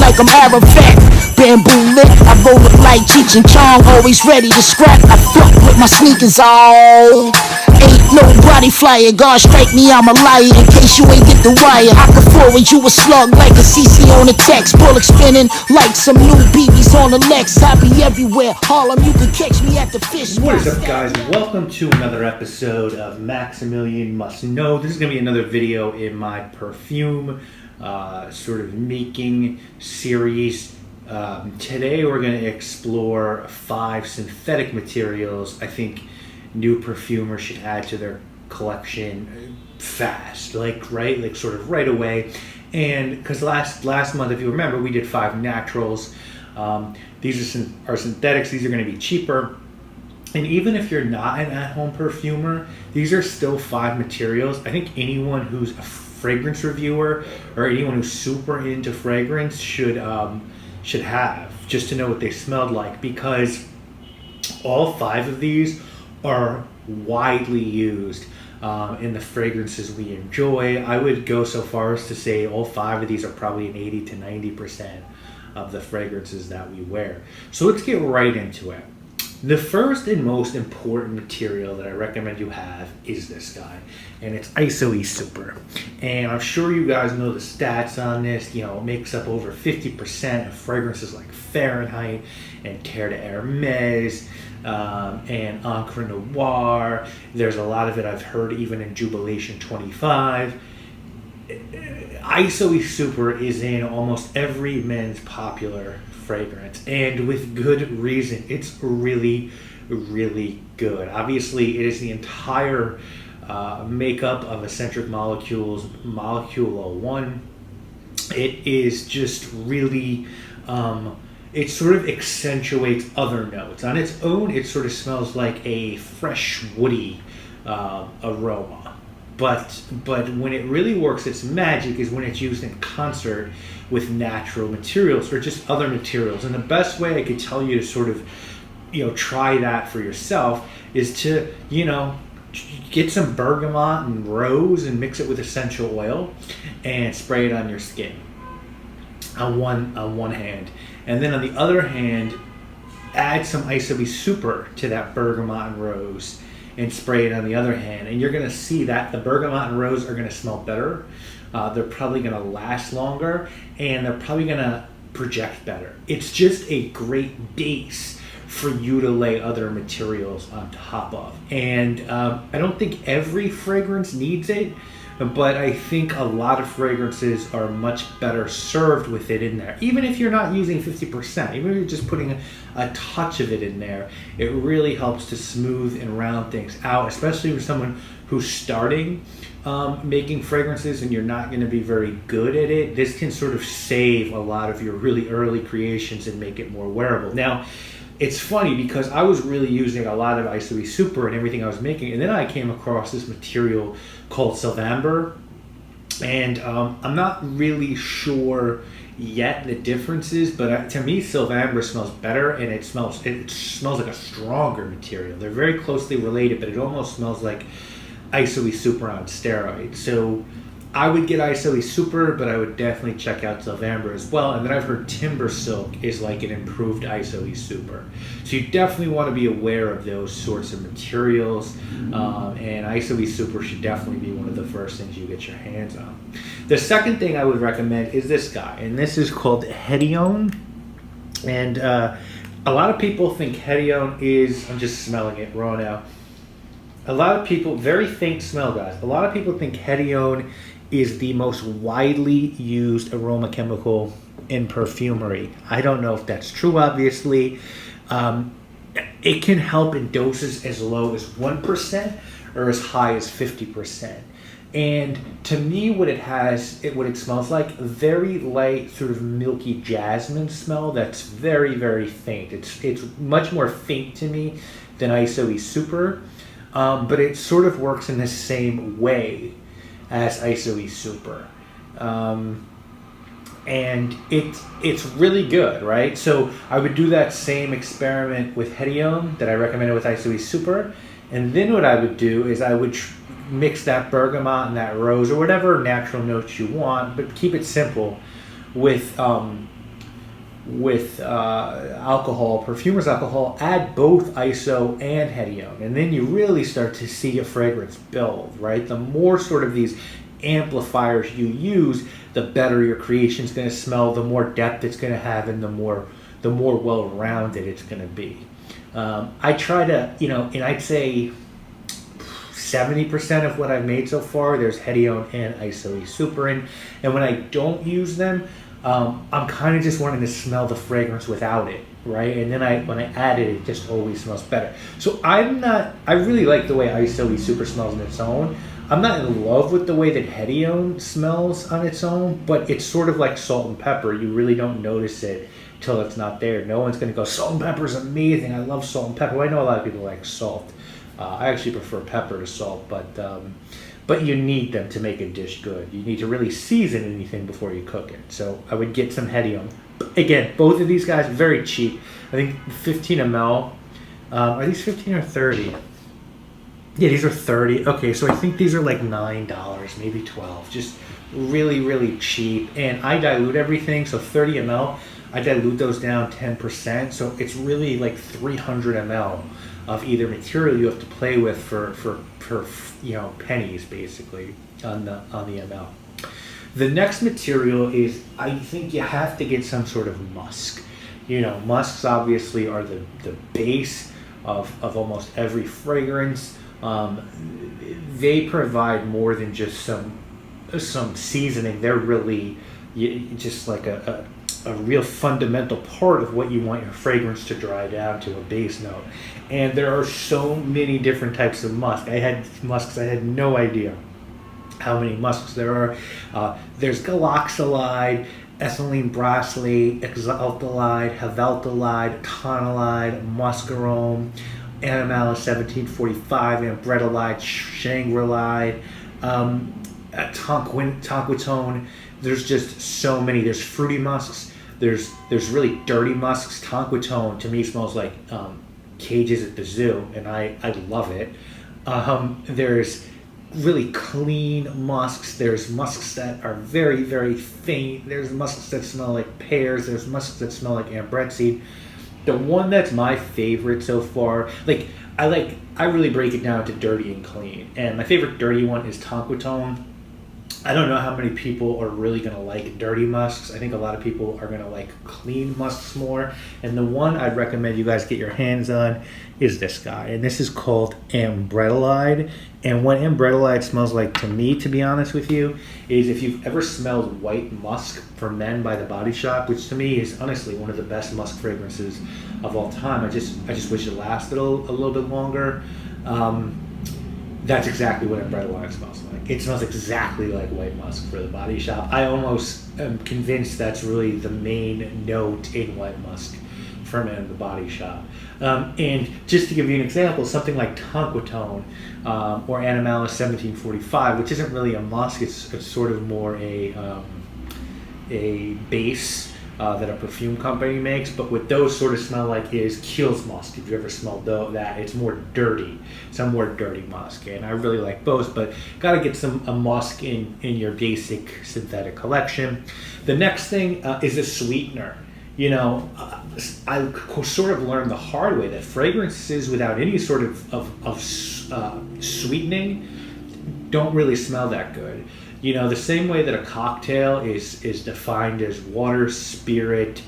like I'm Arafat. Bamboo lit, I roll it like Cheech and Chong, always ready to scrap. I fuck with my sneakers on. Ain't nobody flyer, God strike me, I'm a liar. In case you ain't get the wire, I can forward you a slug like a CC on a text. Bullock spinning like some new BBs on the Lex. I be everywhere, Harlem, you can catch me at the fish. What is up, guys? Welcome to another episode of Maximilian Must Know. This is going to be another video in my perfume sort of making series. Today we're going to explore 5 synthetic materials I think new perfumers should add to their collection fast, like sort of right away. And because last month, if you remember, we did 5 naturals. These are synthetics. These are going to be cheaper. And even if you're not an at-home perfumer, these are still 5 materials I think anyone who's a fragrance reviewer or anyone who's super into fragrance should have, just to know what they smelled like, because all 5 of these are widely used in the fragrances we enjoy. I would go so far as to say all 5 of these are probably an 80 to 90% of the fragrances that we wear. So let's get right into it. The first and most important material that I recommend you have is this guy, and it's ISO Super. And I'm sure you guys know the stats on this. You know, it makes up over 50% of fragrances like Fahrenheit and Terre de Hermes and Encre Noir. There's a lot of it I've heard even in Jubilation 25. ISO Super is in almost every men's popular fragrance, and with good reason. It's really, really good. Obviously, it is the entire makeup of Eccentric Molecules Molecule 01. It is just really, it sort of accentuates other notes. On its own, it sort of smells like a fresh, woody aroma. But when it really works its magic is when it's used in concert with natural materials or just other materials. And the best way I could tell you to sort of, try that for yourself is to, get some bergamot and rose and mix it with essential oil and spray it on your skin on one hand. And then on the other hand, add some ISO Super to that bergamot and rose and spray it on the other hand, and you're going to see that the bergamot and rose are going to smell better. They're probably going to last longer, and they're probably going to project better. It's just a great base for you to lay other materials on top of. And I don't think every fragrance needs it, but I think a lot of fragrances are much better served with it in there. Even if you're not using 50%, even if you're just putting a touch of it in there, it really helps to smooth and round things out, especially for someone who's starting making fragrances and you're not going to be very good at it. This can sort of save a lot of your really early creations and make it more wearable. Now, it's funny because I was really using a lot of ISO Super and everything I was making, and then I came across this material called Sylvamber, and I'm not really sure yet the differences, but to me Sylvamber smells better, and it smells like a stronger material. They're very closely related, but it almost smells like ISO Super on steroids. So I would get ISO Super, but I would definitely check out Sylvamber as well. And then I've heard Timber Silk is like an improved ISO Super. So you definitely want to be aware of those sorts of materials. And ISO Super should definitely be one of the first things you get your hands on. The second thing I would recommend is this guy, and this is called Hettie Own. And a lot of people think Hettie Own is, I'm just smelling it raw now. A lot of people, very faint smell, guys. A lot of people think Hettie Own is the most widely used aroma chemical in perfumery. I don't know if that's true, obviously. It can help in doses as low as 1% or as high as 50%. And to me, what it smells like, very light, sort of milky jasmine smell that's very, very faint. It's much more faint to me than ISO Super, but it sort of works in the same way as ISO Super. And it's really good, right? So I would do that same experiment with Hettie Own that I recommended with ISO Super, and then what I would do is I would mix that bergamot and that rose or whatever natural notes you want, but keep it simple with alcohol, Perfumer's alcohol, add both ISO and Hettie Own, and then you really start to see a fragrance build, right? The more sort of these amplifiers you use, the better your creation's going to smell, the more depth it's going to have, and the more well-rounded it's going to be. I try to, and I'd say 70% of what I've made so far, there's Hettie Own and ISO Super in, and when I don't use them, I'm kind of just wanting to smell the fragrance without it, right? And then when I add it, it just always smells better. So I really like the way ISO Super smells on its own. I'm not in love with the way that Hettie Own smells on its own, but it's sort of like salt and pepper. You really don't notice it till it's not there. No one's going to go, salt and pepper is amazing. I love salt and pepper. Well, I know a lot of people like salt. I actually prefer pepper to salt, but you need them to make a dish good. You need to really season anything before you cook it. So I would get some Hettie Own. Again, both of these guys, very cheap. I think 15 ml. Are these 15 or 30? Yeah, these are 30. Okay, so I think these are like $9, maybe 12. Just really, really cheap. And I dilute everything, so 30 ml, I dilute those down 10%. So it's really like 300 ml of either material you have to play with for pennies, basically, on the ml. The next material is, I think you have to get some sort of musk. Musks obviously are the base of almost every fragrance. They provide more than just some seasoning. They're really just like a real fundamental part of what you want your fragrance to dry down to, a base note. And there are so many different types of musk. I had no idea how many musks there are. There's galaxolide, ethylene brassylate, exaltalide, haveltalide, tonalide, muscarome, Animalis 1745, ambretolide, shangri-lide, tonquitone. There's just so many. There's fruity musks. There's really dirty musks. Tonquitone to me smells like cages at the zoo, and I love it. There's really clean musks. There's musks that are very, very faint. There's musks that smell like pears. There's musks that smell like ambretseed. The one that's my favorite so far, I really break it down to dirty and clean. And my favorite dirty one is Tonquitone. I don't know how many people are really going to like dirty musks. I think a lot of people are going to like clean musks more. And the one I'd recommend you guys get your hands on is this guy. And this is called ambretolide. And what ambretolide smells like to me, to be honest with you, is if you've ever smelled white musk for men by The Body Shop, which to me is honestly one of the best musk fragrances of all time. I just wish it lasted a little bit longer. That's exactly what ambretolide smells like. It smells exactly like white musk for The Body Shop. I almost am convinced that's really the main note in white musk for men in The Body Shop. And just to give you an example, something like Tonquitone or Animalis 1745, which isn't really a musk, it's sort of more a base that a perfume company makes, but what those sort of smell like is Kiehl's musk. If you ever smelled that, it's more dirty. It's a more dirty musk, and I really like both, but gotta get a musk in your basic synthetic collection. The next thing is a sweetener. I sort of learned the hard way that fragrances without any sort of sweetening don't really smell that good. The same way that a cocktail is defined as water, spirit,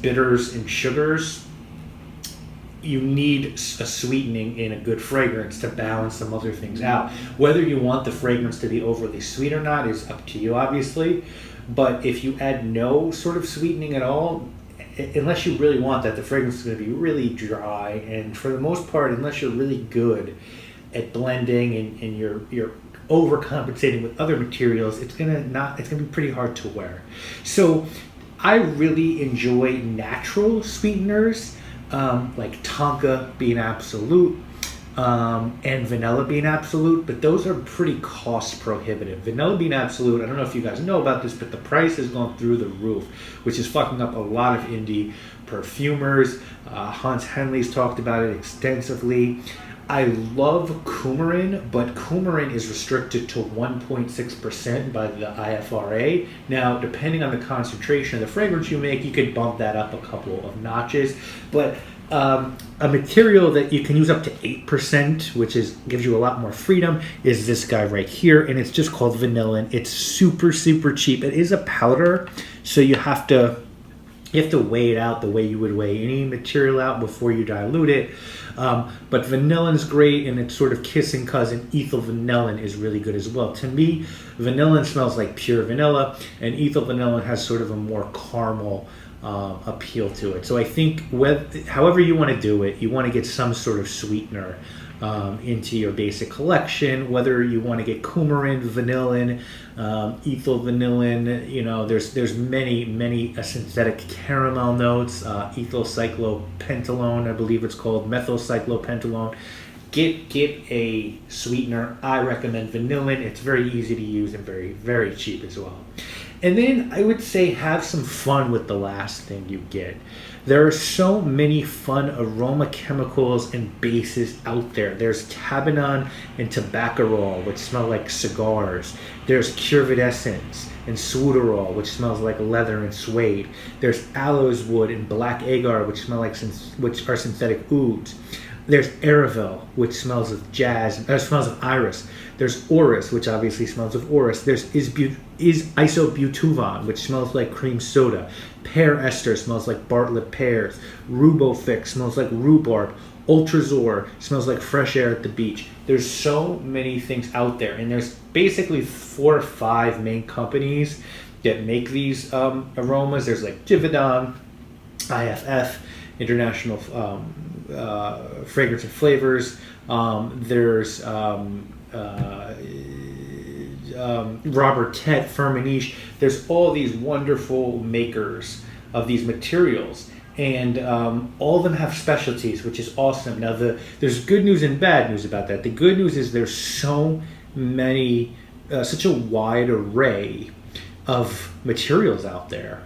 bitters, and sugars, you need a sweetening in a good fragrance to balance some other things out. Whether you want the fragrance to be overly sweet or not is up to you, obviously. But if you add no sort of sweetening at all, unless you really want that, the fragrance is going to be really dry. And for the most part, unless you're really good at blending and you're overcompensating with other materials, it's gonna be pretty hard to wear. So I really enjoy natural sweeteners, like tonka being absolute, and vanilla bean absolute, but those are pretty cost prohibitive. Vanilla bean absolute, I don't know if you guys know about this, but the price has gone through the roof, which is fucking up a lot of indie perfumers. Hans Henley's talked about it extensively. I love coumarin, but coumarin is restricted to 1.6% by the IFRA. Now, depending on the concentration of the fragrance you make, you could bump that up a couple of notches. But a material that you can use up to 8%, which gives you a lot more freedom, is this guy right here, and it's just called vanillin. It's super, super cheap. It is a powder, so you have to weigh it out the way you would weigh any material out before you dilute it. But vanillin's great, and it's sort of kissing cousin. Ethyl vanillin is really good as well. To me, vanillin smells like pure vanilla, and ethyl vanillin has sort of a more caramel appeal to it. So I think however you want to do it, you want to get some sort of sweetener into your basic collection, whether you want to get coumarin, vanillin, ethyl vanillin. There's many synthetic caramel notes, ethyl cyclopentalone, I believe it's called, methyl cyclopentalone. Get a sweetener. I recommend vanillin. It's very easy to use and very, very cheap as well. And then I would say have some fun with the last thing you get. There are so many fun aroma chemicals and bases out there. There's tabanon and tobaccorol, which smell like cigars. There's curvidescence and suitorol, which smells like leather and suede. There's aloes wood and black agar, which are synthetic ouds. There's Aravel, which smells of smells of iris. There's Orris, which obviously smells of orris. There's isobutuvan, which smells like cream soda. Pear ester smells like Bartlett pears. Rubofix smells like rhubarb. Ultrazor smells like fresh air at the beach. There's so many things out there, and there's basically 4 or 5 main companies that make these aromas. There's like Givaudan, IFF, International Fragrance and Flavors. There's Robert Tett, Firmenich. There's all these wonderful makers of these materials, and all of them have specialties, which is awesome. Now, there's good news and bad news about that. The good news is there's so many, such a wide array of materials out there.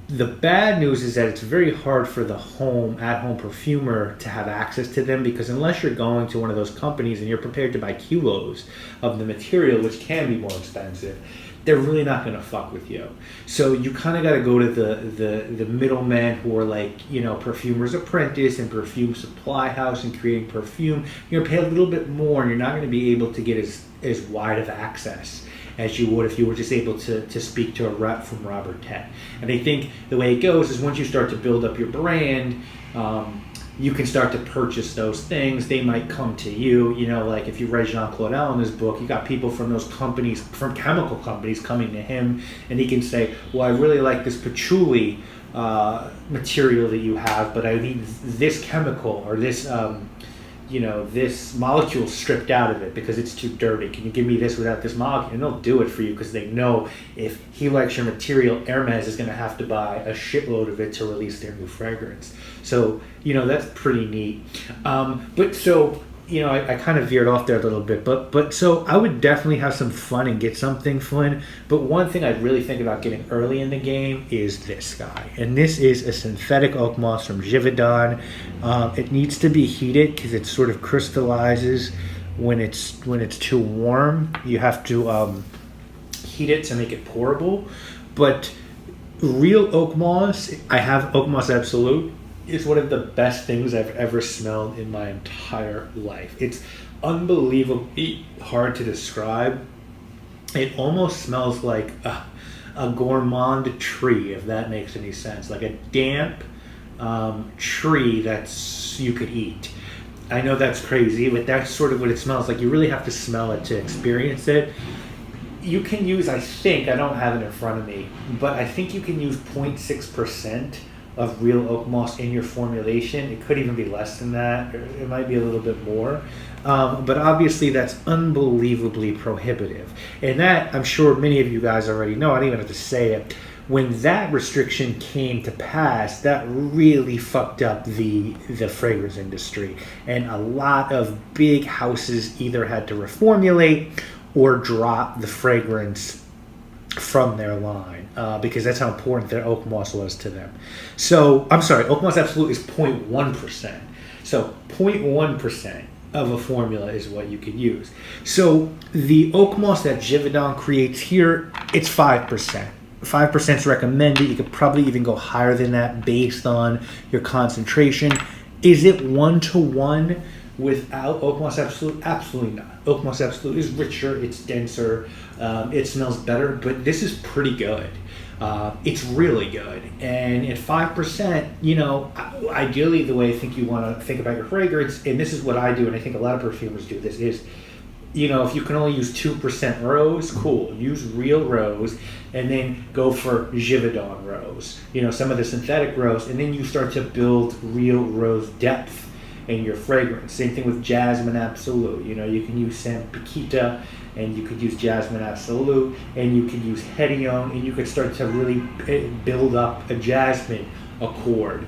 The bad news is that it's very hard for the at-home perfumer to have access to them, because unless you're going to one of those companies and you're prepared to buy kilos of the material, which can be more expensive, they're really not going to fuck with you. So you kind of got to go to the middlemen who are like, Perfumer's Apprentice and Perfume Supply House and creating perfume. You're going to pay a little bit more, and you're not going to be able to get as wide of access as you would if you were just able to speak to a rep from Robert Tett. And I think the way it goes is once you start to build up your brand, you can start to purchase those things. They might come to you, like if you read Jean-Claude Allen's book, you got people from those companies, from chemical companies, coming to him, and he can say, well, I really like this patchouli material that you have, but I need this chemical or this this molecule stripped out of it because it's too dirty. Can you give me this without this molecule? And they'll do it for you because they know if he likes your material, Hermes is going to have to buy a shitload of it to release their new fragrance. So, that's pretty neat. I kind of veered off there a little bit, but so I would definitely have some fun and get something fun. But one thing I'd really think about getting early in the game is this guy, and this is a synthetic oak moss from Givaudan. It needs to be heated because it sort of crystallizes when it's too warm. You have to heat it to make it pourable. But real oak moss, I have Oak Moss Absolute. Is one of the best things I've ever smelled in my entire life. It's unbelievably hard to describe. It almost smells like a gourmand tree, if that makes any sense. Like a damp tree that's you could eat. I know that's crazy, but that's sort of what it smells like. You really have to smell it to experience it. You can use, I don't have it in front of me, but I think you can use 0.6% of real oak moss in your formulation. It could even be less than that, or it might be a little bit more. But obviously that's unbelievably prohibitive. And that, I'm sure many of you guys already know, I don't even have to say it. When that restriction came to pass, that really fucked up the fragrance industry. And a lot of big houses either had to reformulate or drop the fragrance from their line. Because that's how important their oak moss was to them. So, I'm sorry, Oak Moss Absolute is 0.1%. So 0.1% of a formula is what you could use. So the oak moss that Givaudan creates here, it's 5%. 5% is recommended. You could probably even go higher than that based on your concentration. Is it 1-to-1 without Oak Moss Absolute? Absolutely not. Oak Moss Absolute is richer, it's denser, it smells better, but this is pretty good. It's really good. And at 5%, you know, ideally the way I think you want to think about your fragrance, and this is what I do, and I think a lot of perfumers do this, is, you know, if you can only use 2% rose, cool. Use real rose, and then go for Givaudan rose. You know, some of the synthetic rose, and then you start to build real rose depth in your fragrance. Same thing with Jasmine Absolute. You know, you can use San Paquita, and you could use Jasmine Absolute, and you could use Hettie Own, and you could start to really build up a jasmine accord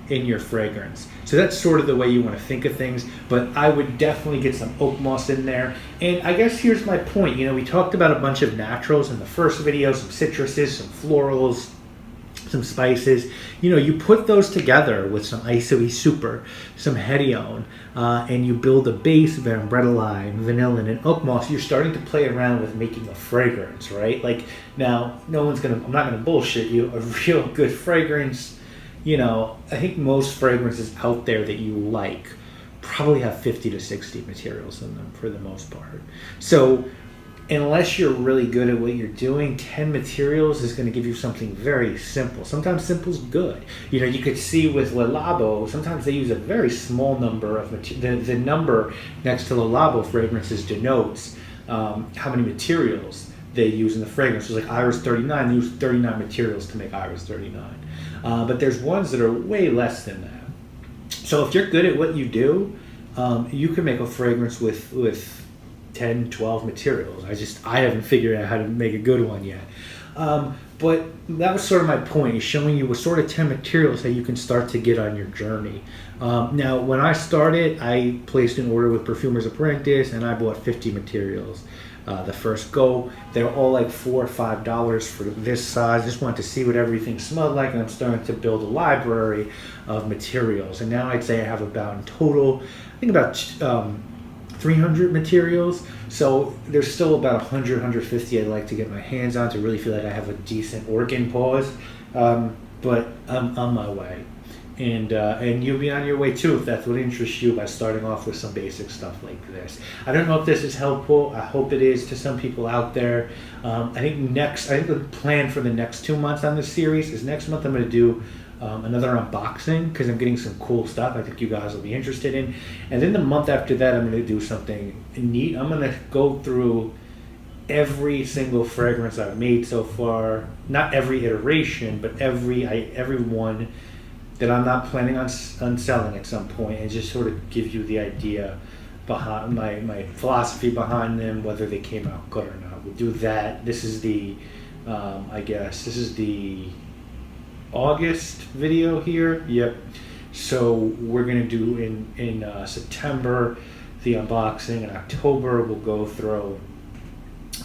in your fragrance. So that's sort of the way you want to think of things, but I would definitely get some oak moss in there. And I guess here's my point. You know, we talked about a bunch of naturals in the first video, some citruses, some florals, some spices. You know, you put those together with some Isoe Super, some Hettie Own, and you build a base of ambretta lime, vanillin, and oak moss. You're starting to play around with making a fragrance, right? Like, now, I'm not gonna bullshit you. A real good fragrance, you know, I think most fragrances out there that you like probably have 50 to 60 materials in them for the most part. So unless you're really good at what you're doing, 10 materials is going to give you something very simple. Sometimes simple's good. You know, you could see with Le Labo, sometimes they use a very small number of materials. The number next to Le Labo fragrances denotes how many materials they use in the fragrance. So like Iris 39, they use 39 materials to make Iris 39. But there's ones that are way less than that. So if you're good at what you do, you can make a fragrance with 10, 12 materials. I haven't figured out how to make a good one yet. But that was sort of my point, is showing you what sort of 10 materials that you can start to get on your journey. Now, when I started, I placed an order with Perfumer's Apprentice, and I bought 50 materials. The first go, they're all like $4 or $5 for this size. Just wanted to see what everything smelled like, and I'm starting to build a library of materials. And now I'd say I have about in total, I think about 300 materials. So there's still about 100, 150 I'd like to get my hands on to really feel like I have a decent organ pause. But I'm on my way. And you'll be on your way too if that's what interests you, by starting off with some basic stuff like this. I don't know if this is helpful. I hope it is to some people out there. I think the plan for the next 2 months on this series is next month I'm going to do another unboxing, because I'm getting some cool stuff I think you guys will be interested in. And then the month after that, I'm going to do something neat. I'm going to go through every single fragrance I've made so far. Not every iteration, but every one that I'm not planning on selling at some point, and just sort of give you the idea behind my philosophy behind them, whether they came out good or not. We'll do that. This is the this is the August video here. Yep. So we're gonna do in September the unboxing. In October we'll go through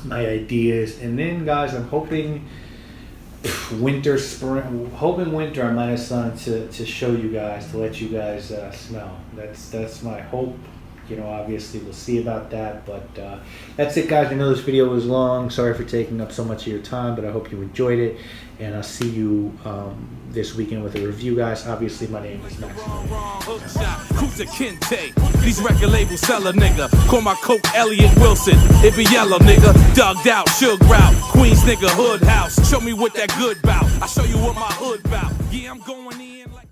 my ideas, and then guys, I'm hoping winter I might have something to show you guys, to let you guys smell. That's my hope. You know, obviously we'll see about that, but that's it, guys. I know this video was long. Sorry for taking up so much of your time, but I hope you enjoyed it, and I'll see you this weekend with a review, guys. Obviously, my name is Maximilian. These record labels sell a nigga. Call my coke Elliot Wilson. It be yellow, nigga. Dugged out, Suge route. Queens nigga, hood house. Show me what that good bout. I show you what my hood bout. Yeah, I'm going in like